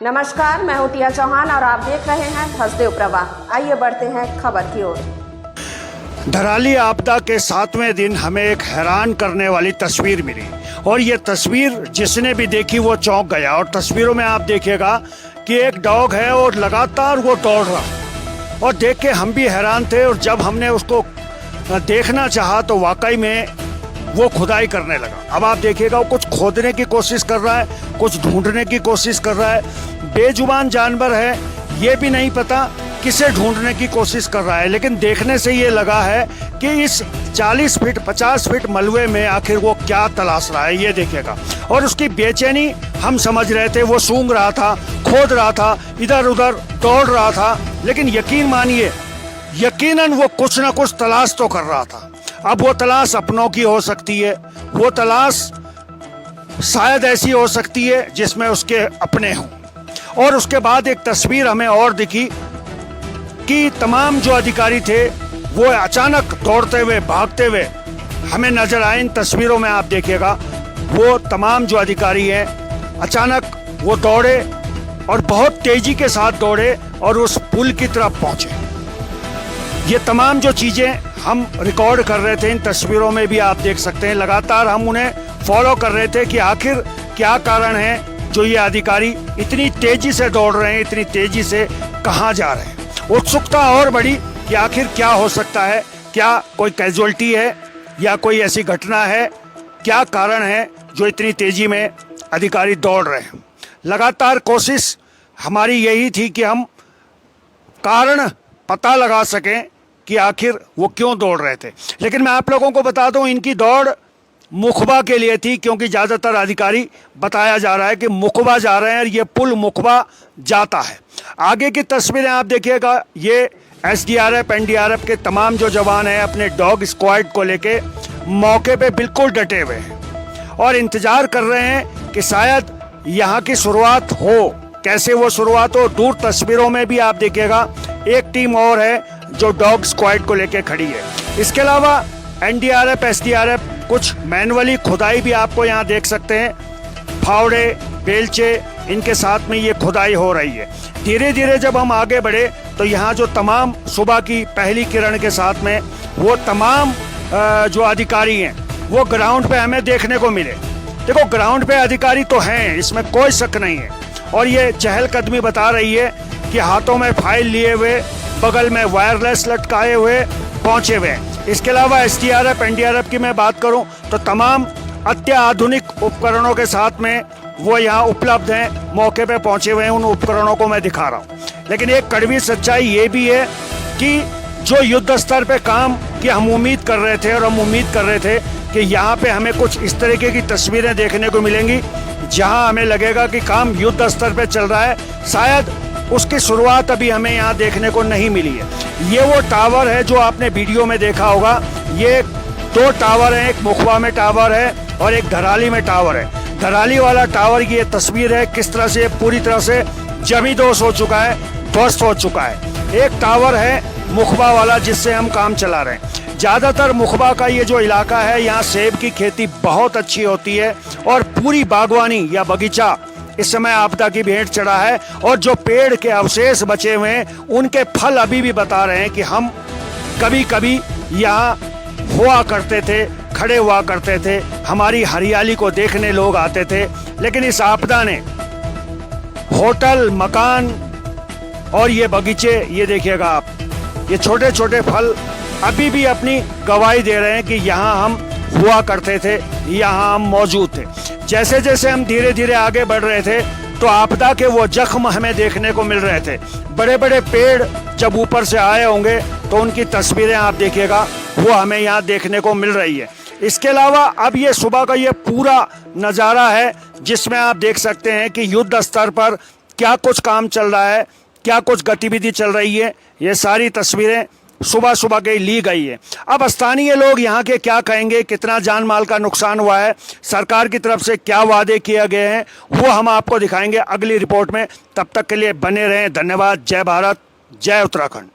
नमस्कार, मैं हूं टिया चौहान और आप देख रहे हैं हंसदेव प्रवाह। आइए बढ़ते हैं खबर की ओर। धराली आपदा के 7वें दिन हमें एक हैरान करने वाली तस्वीर मिली और ये तस्वीर जिसने भी देखी वो चौंक गया। और तस्वीरों में आप देखिएगा कि एक डॉग है और लगातार वो दौड़ रहा और देख के हम भी हैरान थे। और जब हमने उसको देखना चाहा तो वाकई में वो खुदाई करने लगा। अब आप देखिएगा वो कुछ खोदने की कोशिश कर रहा है, कुछ ढूंढने की कोशिश कर रहा है। बेजुबान जानवर है, ये भी नहीं पता किसे ढूंढने की कोशिश कर रहा है, लेकिन देखने से ये लगा है कि इस 40 फीट 50 फीट मलबे में आखिर वो क्या तलाश रहा है, ये देखिएगा। और उसकी बेचैनी हम समझ रहे थे, वो सूंघ रहा था, खोद रहा था, इधर उधर दौड़ रहा था, लेकिन यकीन मानिए यकीनन वो कुछ ना कुछ तलाश तो कर रहा था। अब वो तलाश अपनों की हो सकती है, वो तलाश शायद ऐसी हो सकती है जिसमें उसके अपने हों। और उसके बाद एक तस्वीर हमें और दिखी कि तमाम जो अधिकारी थे वो अचानक दौड़ते हुए भागते हुए हमें नजर आए। इन तस्वीरों में आप देखिएगा वो तमाम जो अधिकारी हैं अचानक वो दौड़े और बहुत तेजी के साथ दौड़े और उस पुल की तरफ पहुंचे। ये तमाम जो चीजें हम रिकॉर्ड कर रहे थे, इन तस्वीरों में भी आप देख सकते हैं। लगातार हम उन्हें फॉलो कर रहे थे कि आखिर क्या कारण है जो ये अधिकारी इतनी तेजी से दौड़ रहे हैं, इतनी तेजी से कहाँ जा रहे हैं। उत्सुकता और बढ़ी कि आखिर क्या हो सकता है, क्या कोई कैजुअल्टी है या कोई ऐसी घटना है, क्या कारण है जो इतनी तेजी में अधिकारी दौड़ रहे हैं। लगातार कोशिश हमारी यही थी कि हम कारण पता लगा सकें कि आखिर वो क्यों दौड़ रहे थे। लेकिन मैं आप लोगों को बता दूं, इनकी दौड़ मुखबा के लिए थी, क्योंकि ज़्यादातर अधिकारी बताया जा रहा है कि मुखबा जा रहे हैं और ये पुल मुखबा जाता है। आगे की तस्वीरें आप देखिएगा, ये एसडीआरएफ एनडीआरएफ के तमाम जो जवान हैं अपने डॉग स्क्वाड को लेके मौके पे बिल्कुल डटे हुए हैं और इंतजार कर रहे हैं कि शायद यहाँ की शुरुआत हो। कैसे वो शुरुआत हो, दूर तस्वीरों में भी आप देखिएगा एक टीम और है जो डॉग स्क्वाड को लेके खड़ी है। इसके अलावा एनडीआरएफ एसडीआरएफ कुछ मैनुअली खुदाई भी आपको यहाँ देख सकते हैं। फावड़े बेलचे इनके साथ में ये खुदाई हो रही है। धीरे धीरे जब हम आगे बढ़े तो यहाँ जो तमाम सुबह की पहली किरण के साथ में वो तमाम जो अधिकारी हैं वो ग्राउंड पे हमें देखने को मिले। देखो, ग्राउंड पे अधिकारी तो हैं, इसमें कोई शक नहीं है। और ये चहलकदमी बता रही है कि हाथों में फाइल लिए हुए, बगल में वायरलेस लटकाए हुए पहुंचे हुए हैं। इसके अलावा एसडीआरएफ एनडीआरएफ की मैं बात करूं तो तमाम अत्याधुनिक उपकरणों के साथ में वो यहाँ उपलब्ध हैं, मौके पे पहुंचे हुए हैं। उन उपकरणों को मैं दिखा रहा हूं। लेकिन एक कड़वी सच्चाई ये भी है कि जो युद्ध स्तर पे काम की हम उम्मीद कर रहे थे और हम उम्मीद कर रहे थे कि यहाँ पे हमें कुछ इस तरीके की तस्वीरें देखने को मिलेंगी जहाँ हमें लगेगा कि काम युद्ध स्तर पे चल रहा है, शायद उसकी शुरुआत अभी हमें यहाँ देखने को नहीं मिली है। ये वो टावर है जो आपने वीडियो में देखा होगा। ये 2 टावर हैं, एक मुखबा में टावर है और एक धराली में टावर है। धराली वाला टावर की ये तस्वीर है, किस तरह से पूरी तरह से जमींदोज हो चुका है, ध्वस्त हो चुका है। एक टावर है मुखबा वाला जिससे हम काम चला रहे हैं। ज़्यादातर मुखबा का ये जो इलाका है, यहाँ सेब की खेती बहुत अच्छी होती है और पूरी बागवानी या बगीचा इस समय आपदा की भेंट चढ़ा है। और जो पेड़ के अवशेष बचे हुए हैं उनके फल अभी भी बता रहे हैं कि हम कभी कभी यहाँ हुआ करते थे, खड़े हुआ करते थे, हमारी हरियाली को देखने लोग आते थे। लेकिन इस आपदा ने होटल, मकान और ये बगीचे, ये देखिएगा आप, ये छोटे छोटे फल अभी भी अपनी गवाही दे रहे हैं कि यहाँ हम हुआ करते थे, यहाँ हम मौजूद थे। जैसे जैसे हम धीरे धीरे आगे बढ़ रहे थे तो आपदा के वो जख्म हमें देखने को मिल रहे थे। बड़े बड़े पेड़ जब ऊपर से आए होंगे तो उनकी तस्वीरें आप देखिएगा वो हमें यहाँ देखने को मिल रही है। इसके अलावा अब ये सुबह का ये पूरा नज़ारा है जिसमें आप देख सकते हैं कि युद्ध स्तर पर क्या कुछ काम चल रहा है, क्या कुछ गतिविधि चल रही है। ये सारी तस्वीरें सुबह सुबह के ली गई है। अब स्थानीय लोग यहाँ के क्या कहेंगे, कितना जान माल का नुकसान हुआ है, सरकार की तरफ से क्या वादे किए गए हैं, वो हम आपको दिखाएंगे अगली रिपोर्ट में। तब तक के लिए बने रहें। धन्यवाद। जय भारत, जय उत्तराखंड।